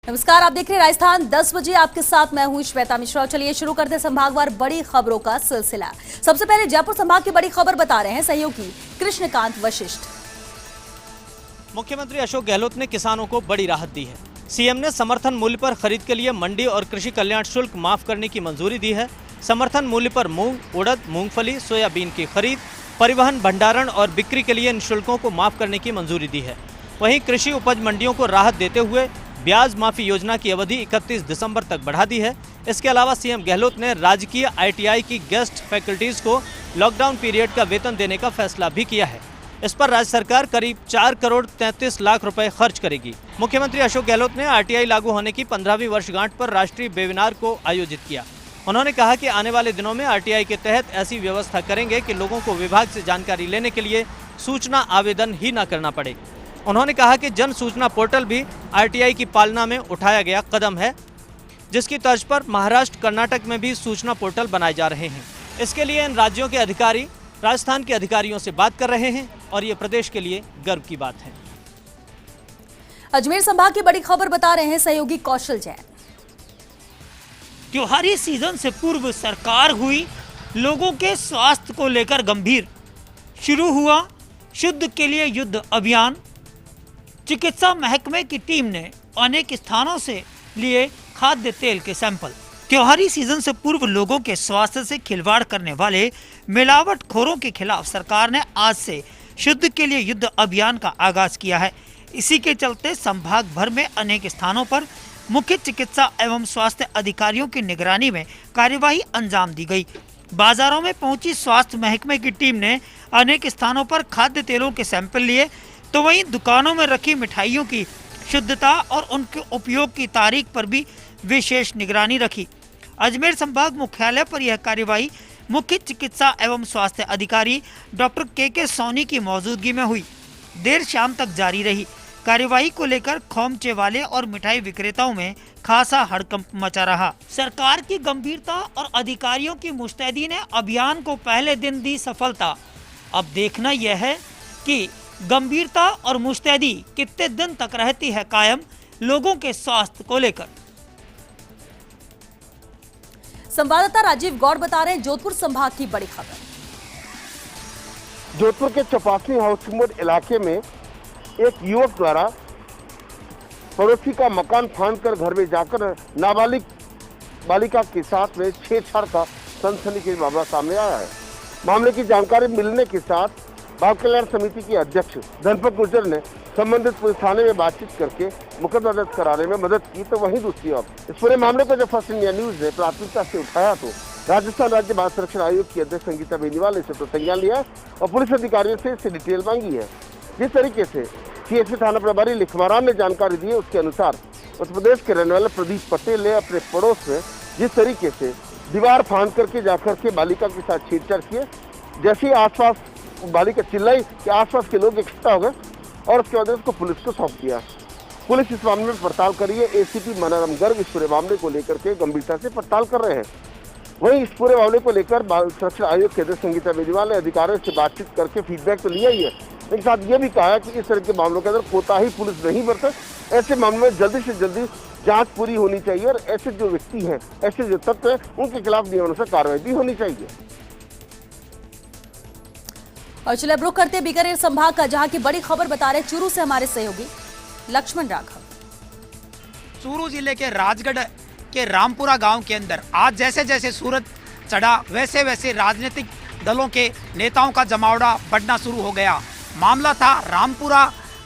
नमस्कार, आप देख रहे हैं राजस्थान 10 बजे। आपके साथ मैं हूं श्वेता मिश्रा। चलिए शुरू करते हैं संभागवार बड़ी खबरों का सिलसिला। सबसे पहले जयपुर संभाग की बड़ी खबर बता रहे हैं सहयोगी कृष्णकांत वशिष्ठ। मुख्यमंत्री अशोक गहलोत ने किसानों को बड़ी राहत दी है। सीएम ने समर्थन मूल्य पर खरीद के लिए मंडी और कृषि कल्याण शुल्क माफ करने की मंजूरी दी है। समर्थन मूल्य पर मूंग, उड़द, मूंगफली, सोयाबीन की खरीद, परिवहन, भंडारण और बिक्री के लिए इन शुल्कों को माफ करने की मंजूरी दी है। वहीं कृषि उपज मंडियों को राहत देते हुए ब्याज माफी योजना की अवधि 31 दिसंबर तक बढ़ा दी है। इसके अलावा सीएम गहलोत ने राजकीय आईटीआई की गेस्ट फैकल्टीज को लॉकडाउन पीरियड का वेतन देने का फैसला भी किया है। इस पर राज्य सरकार करीब 4 करोड़ 33 लाख रुपए खर्च करेगी। मुख्यमंत्री अशोक गहलोत ने आरटीआई लागू होने की 15वीं वर्षगांठ पर राष्ट्रीय वेबिनार को आयोजित किया। उन्होंने कहा कि आने वाले दिनों में आरटीआई के तहत ऐसी व्यवस्था करेंगे कि लोगों को विभाग से जानकारी लेने के लिए सूचना आवेदन ही न करना पड़े। उन्होंने कहा कि जन सूचना पोर्टल भी आरटीआई की पालना में उठाया गया कदम है, जिसकी तर्ज पर महाराष्ट्र, कर्नाटक में भी सूचना पोर्टल बनाए जा रहे हैं। इसके लिए इन राज्यों के अधिकारी राजस्थान के अधिकारियों से बात कर रहे हैं और ये प्रदेश के लिए गर्व की बात है। अजमेर संभाग की बड़ी खबर बता रहे हैं सहयोगी कौशल जैन। त्योहारी सीजन से पूर्व सरकार हुई लोगों के स्वास्थ्य को लेकर गंभीर। शुरू हुआ शुद्ध के लिए युद्ध अभियान। चिकित्सा महकमे की टीम ने अनेक स्थानों से लिए खाद्य तेल के सैंपल। त्योहारी सीजन से पूर्व लोगों के स्वास्थ्य से खिलवाड़ करने वाले मिलावटखोरों के खिलाफ सरकार ने आज से शुद्ध के लिए युद्ध अभियान का आगाज किया है। इसी के चलते संभाग भर में अनेक स्थानों पर मुख्य चिकित्सा एवं स्वास्थ्य अधिकारियों की निगरानी में कार्यवाही अंजाम दी गई। बाजारों में पहुंची स्वास्थ्य महकमे की टीम ने अनेक स्थानों पर खाद्य तेलों के सैंपल लिए, तो वहीं दुकानों में रखी मिठाइयों की शुद्धता और उनके उपयोग की तारीख पर भी विशेष निगरानी रखी। अजमेर संभाग मुख्यालय पर यह कार्यवाही मुख्य चिकित्सा एवं स्वास्थ्य अधिकारी डॉक्टर के सोनी की मौजूदगी में हुई। देर शाम तक जारी रही। कार्यवाही को लेकर खोमचे वाले और मिठाई विक्रेताओं में खासा हड़कंप मचा रहा। सरकार की गंभीरता और अधिकारियों की मुस्तैदी ने अभियान को पहले दिन दी सफलता। अब देखना यह है कि गंभीरता और मुस्तैदी कितने दिन तक रहती है कायम लोगों के स्वास्थ्य को लेकर। संवाददाता राजीव गौड़ बता रहे हैं जोधपुर संभाग की बड़ी खबर। जोधपुर के चपासनी हाउसिंग बोर्ड इलाके में एक युवक द्वारा पड़ोसी का मकान फांदकर घर में जाकर नाबालिग बालिका के साथ में छेड़छाड़ का सनसनीखेज मामला सामने आया है। मामले की जानकारी मिलने के साथ बाल कल्याण समिति के अध्यक्ष धनपत गुर्जर ने संबंधित पुलिस थाने में बातचीत करके मुकदमा दर्ज कराने में मदद की। तो वहीं दूसरी ओर इस पूरे मामले को जब फर्स्ट इंडिया न्यूज ने प्राथमिकता से उठाया तो राजस्थान राज्य बाल संरक्षण आयोग की अध्यक्ष संगीता बेनीवाल ने इसे संज्ञान लिया और पुलिस अधिकारियों से इससे डिटेल मांगी है। जिस तरीके से सीएसपी थाना प्रभारी लिखमाराम ने जानकारी दी है, उसके अनुसार उत्तर प्रदेश के रहने वाले प्रदीप पटेल ने अपने पड़ोस में जिस तरीके से दीवार फांद करके जाकर के बालिका के साथ छेड़छाड़ किए, जैसे ही आसपास बालिका चिल्लाई कि आसपास के लोग इकट्ठा हो गए और उसके बाद उसको पुलिस को सौंप दिया। पुलिस इस मामले में पड़ताल कर रही है। एसीपी मनोरम गर्ग इस पूरे मामले को लेकर के गंभीरता से पड़ताल कर रहे हैं। वहीं इस पूरे मामले को लेकर बाल संरक्षण आयोग के अध्यक्ष संगीता बेनीवाल ने अधिकारियों से बातचीत करके फीडबैक तो लिया ही है, लेकिन साथ ये भी कहा है कि इस तरह के मामलों के अंदर कोताही पुलिस नहीं बरते। ऐसे मामलों में जल्दी से जल्दी जांच पूरी होनी चाहिए और ऐसे जो व्यक्ति हैं, ऐसे जो तत्व हैं, उनके खिलाफ नियमानुसार कार्रवाई भी होनी चाहिए। और चलिए अब रुख करते हैं बीकानेर संभाग का, जहां की बड़ी खबर बता रहे चूरू से हमारे सहयोगी लक्ष्मण राघव। चूरू जिले के राजगढ़ के रामपुरा गांव के अंदर आज जैसे जैसे सूरज चढ़ा वैसे वैसे राजनीतिक दलों के नेताओं का जमावड़ा बढ़ना शुरू हो गया। मामला था रामपुरा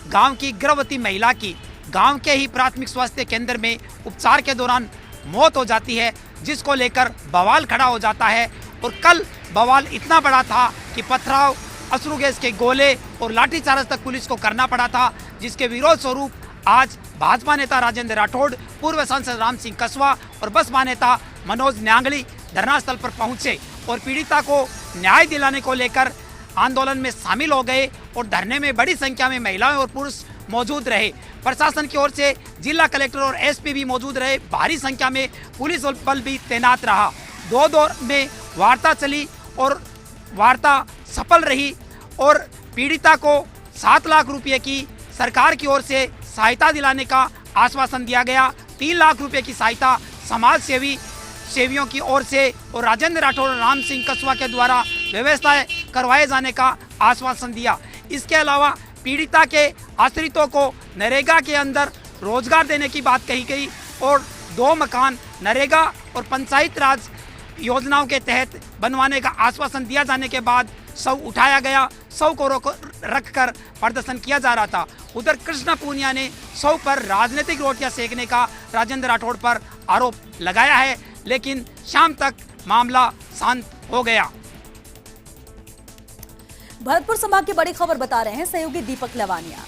गांव की गर्भवती महिला की। गांव के ही प्राथमिक स्वास्थ्य केंद्र में उपचार के दौरान मौत हो जाती है, जिसको लेकर बवाल खड़ा हो जाता है। और कल बवाल इतना बड़ा था कि पथराव, अश्रु गैस के गोले और लाठीचार्ज तक पुलिस को करना पड़ा था, जिसके विरोध स्वरूप आज भाजपा नेता राजेंद्र राठौड़, पूर्व सांसद राम सिंह कसवा और बसपा नेता मनोज न्यांगली धरनास्थल पर पहुंचे और पीड़िता को न्याय दिलाने को लेकर आंदोलन में शामिल हो गए। और धरने में बड़ी संख्या में महिलाएं और पुरुष मौजूद रहे। प्रशासन की ओर से जिला कलेक्टर और एसपी भी मौजूद रहे। भारी संख्या में पुलिस बल भी तैनात रहा। दो दौर में वार्ता चली और वार्ता सफल रही और पीड़िता को 7 लाख रुपए की सरकार की ओर से सहायता दिलाने का आश्वासन दिया गया। 3 लाख रुपए की सहायता समाज सेवियों की ओर से और राजेंद्र राठौड़ और राम सिंह कस्वा के द्वारा व्यवस्था करवाए जाने का आश्वासन दिया। इसके अलावा पीड़िता के आश्रितों को नरेगा के अंदर रोजगार देने की बात कही गई और 2 मकान नरेगा और पंचायत राज योजनाओं के तहत बनवाने का आश्वासन दिया जाने के बाद शव उठाया गया। शव को रखकर प्रदर्शन किया जा रहा था। उधर कृष्णा पूनिया ने शव पर राजनीतिक रोटियां सेकने का राजेंद्र राठौड़ पर आरोप लगाया है, लेकिन शाम तक मामला शांत हो गया। भरतपुर संभाग की बड़ी खबर बता रहे हैं सहयोगी दीपक लवानिया।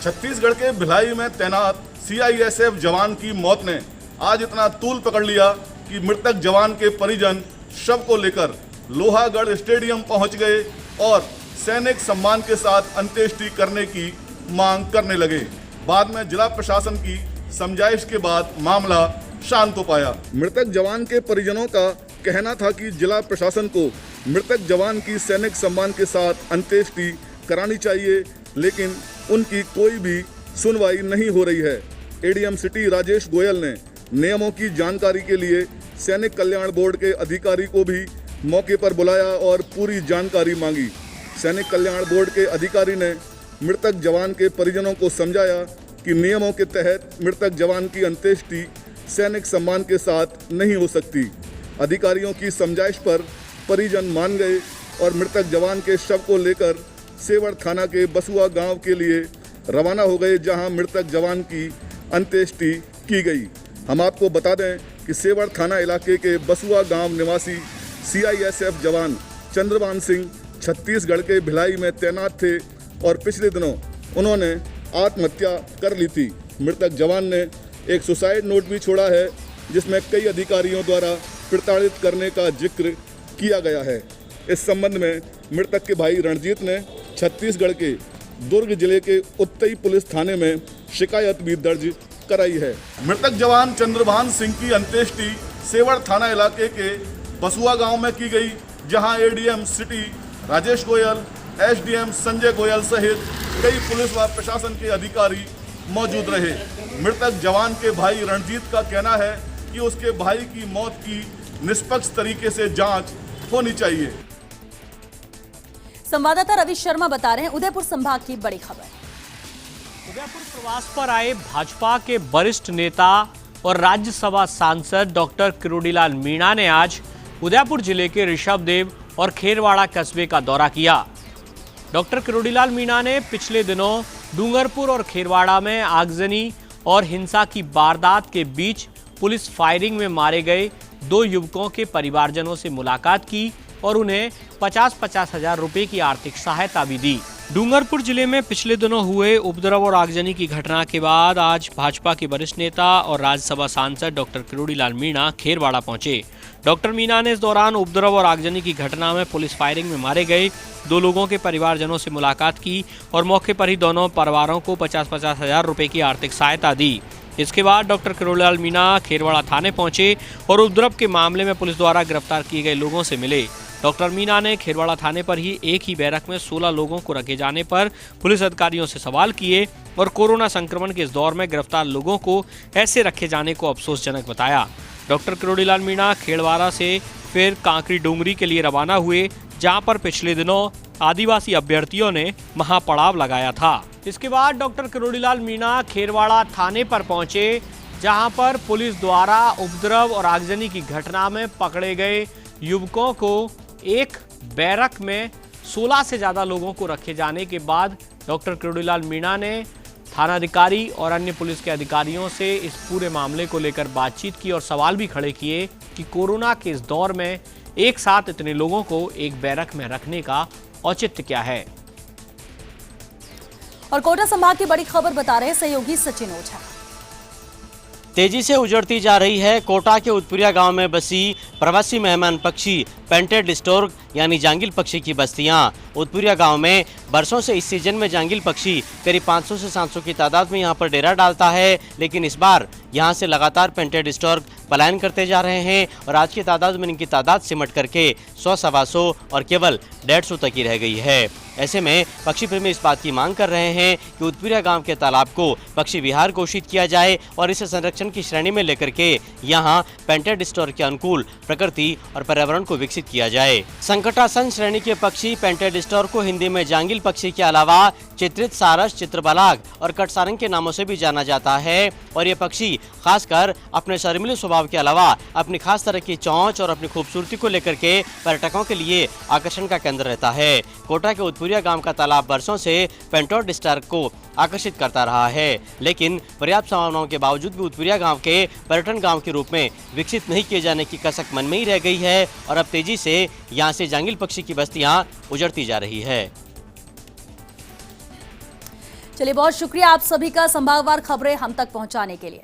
छत्तीसगढ़ के भिलाई में तैनात सीआईएसएफ जवान की मौत ने आज इतना तूल पकड़ लिया कि मृतक जवान के परिजन शव को लेकर लोहागढ़ स्टेडियम पहुंच गए और सैनिक सम्मान के साथ अंत्येष्टि करने की मांग करने लगे। बाद में जिला प्रशासन की समझाइश के बाद मामला शांत हो पाया। मृतक जवान के परिजनों का कहना था कि जिला प्रशासन को मृतक जवान की सैनिक सम्मान के साथ अंत्येष्टि करानी चाहिए, लेकिन उनकी कोई भी सुनवाई नहीं हो रही है। एडीएम सिटी राजेश गोयल ने नियमों की जानकारी के लिए सैनिक कल्याण बोर्ड के अधिकारी को भी मौके पर बुलाया और पूरी जानकारी मांगी। सैनिक कल्याण बोर्ड के अधिकारी ने मृतक जवान के परिजनों को समझाया कि नियमों के तहत मृतक जवान की अंत्येष्टि सैनिक सम्मान के साथ नहीं हो सकती। अधिकारियों की समझाइश पर परिजन मान गए और मृतक जवान के शव को लेकर सेवड़ थाना के बसुआ गांव के लिए रवाना हो गए, जहां मृतक जवान की अंत्येष्टि की गई। हम आपको बता दें कि सेवड़ थाना इलाके के बसुआ गांव निवासी सीआईएसएफ जवान चंद्रभान सिंह छत्तीसगढ़ के भिलाई में तैनात थे और पिछले दिनों उन्होंने आत्महत्या कर ली थी। मृतक जवान ने एक सुसाइड नोट भी छोड़ा है, जिसमें कई अधिकारियों द्वारा प्रताड़ित करने का जिक्र किया गया है। इस संबंध में मृतक के भाई रणजीत ने छत्तीसगढ़ के दुर्ग जिले के उत्तई पुलिस थाने में शिकायत भी दर्ज कराई है। मृतक जवान चंद्रभान सिंह की अंत्येष्टि सेवड़ थाना इलाके के बसुआ गांव में की गई, जहां ADM city Rajesh Goyal, SDM Sanjay Goyal सहित कई पुलिस व प्रशासन के अधिकारी मौजूद रहे। मृतक जवान के भाई रणजीत का कहना है कि उसके भाई की मौत की निष्पक्ष तरीके से जांच होनी चाहिए। संवाददाता रवि शर्मा बता रहे हैं उदयपुर संभाग की बड़ी खबर। उदयपुर प्रवास पर आए भाजपा के वरिष्ठ नेता और राज्यसभा सांसद डॉक्टर किरोड़ीलाल मीणा ने आज उदयपुर जिले के ऋषभदेव और खेरवाड़ा कस्बे का दौरा किया। डॉक्टर किरोड़ीलाल मीणा ने पिछले दिनों डूंगरपुर और खेरवाड़ा में आगजनी और हिंसा की वारदात के बीच पुलिस फायरिंग में मारे गए 2 युवकों के परिवारजनों से मुलाकात की और उन्हें 50-50 हजार रुपए की आर्थिक सहायता भी दी। डूंगरपुर जिले में पिछले दिनों हुए उपद्रव और आगजनी की घटना के बाद आज भाजपा के वरिष्ठ नेता और राज्यसभा सांसद डॉक्टर किरोड़ीलाल मीणा खेरवाड़ा पहुंचे। डॉक्टर मीणा ने इस दौरान उपद्रव और आगजनी की घटना में पुलिस फायरिंग में मारे गए 2 लोगों के परिवारजनों से मुलाकात की और मौके पर ही दोनों परिवारों को 50-50 हजार रुपए की आर्थिक सहायता दी। इसके बाद डॉक्टर किरोड़ीलाल मीणा खेरवाड़ा थाने पहुंचे और उपद्रव के मामले में पुलिस द्वारा गिरफ्तार किए गए लोगों से मिले। डॉक्टर मीणा ने खेरवाड़ा थाने पर ही एक ही बैरक में 16 लोगों को रखे जाने पर पुलिस अधिकारियों से सवाल किए और कोरोना संक्रमण के इस दौर में गिरफ्तार लोगों को ऐसे रखे जाने को अफसोसजनक बताया। डॉक्टर किरोड़ीलाल मीणा खेरवाड़ा से फिर कांकरी डोंगरी के लिए रवाना हुए, जहां पर पिछले दिनों आदिवासी अभ्यर्थियों ने महापड़ाव लगाया था। इसके बाद डॉक्टर किरोड़ीलाल मीणा खेरवाड़ा थाने पर पहुंचे, जहां पर पुलिस द्वारा उपद्रव और आगजनी की घटना में पकड़े गए युवकों को एक बैरक में 16 से ज्यादा लोगों को रखे जाने के बाद डॉक्टर किरोड़ीलाल मीणा ने थानाधिकारी और अन्य पुलिस के अधिकारियों से इस पूरे मामले को लेकर बातचीत की और सवाल भी खड़े किए कि कोरोना के इस दौर में एक साथ इतने लोगों को एक बैरक में रखने का औचित्य क्या है। और कोटा संभाग की बड़ी खबर बता रहे हैं सहयोगी सचिन ओझा। तेजी से उजड़ती जा रही है कोटा के उत्पुरिया गांव में बसी प्रवासी मेहमान पक्षी पेंटेड स्टोर्क यानी जांगिल पक्षी की बस्तियां। उत्पुरिया गांव में बरसों से इस सीजन में जांगिल पक्षी करीब 500 से 700 की तादाद में यहां पर डेरा डालता है, लेकिन इस बार यहां से लगातार पेंटेड स्टोर्क पलायन करते जा रहे हैं और आज की तादाद में इनकी तादाद सिमट करके 100-125 और केवल 150 तक ही रह गई है। ऐसे में पक्षी प्रेमी इस बात की मांग कर रहे हैं कि उत्तपुरिया गांव के तालाब को पक्षी विहार घोषित किया जाए और इसे संरक्षण की श्रेणी में लेकर के यहाँ पेंटेड स्टोर के अनुकूल प्रकृति और पर्यावरण को विकसित किया जाए। संकटासन श्रेणी के पक्षी पेंटेड स्टोर को हिंदी में जांगिल पक्षी के अलावा चित्रित सारस, चित्रबलाग और कटसारंग के नामों से भी जाना जाता है और ये पक्षी खासकर अपने शर्मीले स्वभाव के अलावा अपनी खास तरह की चोंच और अपनी खूबसूरती को लेकर के पर्यटकों के लिए आकर्षण का केंद्र रहता है। कोटा के उत्तपुरिया गांव का तालाब वर्षों से पेंटेड स्टोर को आकर्षित करता रहा है, लेकिन पर्याप्त संभावनाओं के बावजूद भी उत्तपुरिया गांव के पर्यटन गांव के रूप में विकसित नहीं किए जाने की कसक मन में ही रह गई है और अब तेजी से यहां से जांगिल पक्षी की बस्तियां उजड़ती जा रही है। चलिए, बहुत शुक्रिया आप सभी का संभागवार खबरें हम तक पहुंचाने के लिए।